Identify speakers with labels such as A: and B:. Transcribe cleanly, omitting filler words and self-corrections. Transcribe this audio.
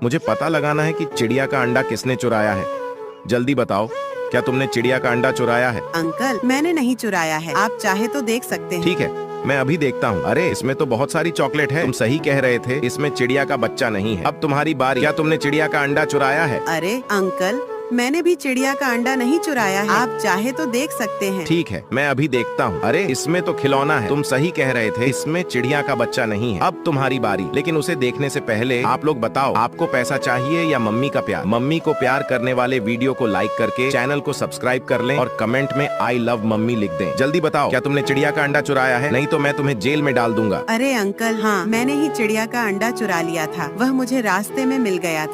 A: मुझे पता लगाना है कि चिड़िया का अंडा किसने चुराया है। जल्दी बताओ, क्या तुमने चिड़िया का अंडा चुराया है?
B: अंकल, मैंने नहीं चुराया है। आप चाहे तो देख सकते हैं।
A: ठीक है, मैं अभी देखता हूँ। अरे इसमें तो बहुत सारी चॉकलेट है। तुम सही कह रहे थे, इसमें चिड़िया का बच्चा नहीं है। अब तुम्हारी बारी। क्या तुमने चिड़िया का अंडा चुराया है?
B: अरे अंकल, मैंने भी चिड़िया का अंडा नहीं चुराया है। आप चाहे तो देख सकते हैं।
A: ठीक है, मैं अभी देखता हूँ। अरे इसमें तो खिलौना है। तुम सही कह रहे थे, इसमें चिड़िया का बच्चा नहीं है। अब तुम्हारी बारी। लेकिन उसे देखने से पहले आप लोग बताओ, आपको पैसा चाहिए या मम्मी का प्यार? मम्मी को प्यार करने वाले वीडियो को लाइक करके चैनल को सब्सक्राइब कर लें और कमेंट में आई लव मम्मी लिख दें। जल्दी बताओ, क्या तुमने चिड़िया का अंडा चुराया है? नहीं तो मैं तुम्हें जेल में डाल दूंगा।
B: अरे अंकल, हाँ, मैंने ही चिड़िया का अंडा चुरा लिया था। वह मुझे रास्ते में मिल गया था।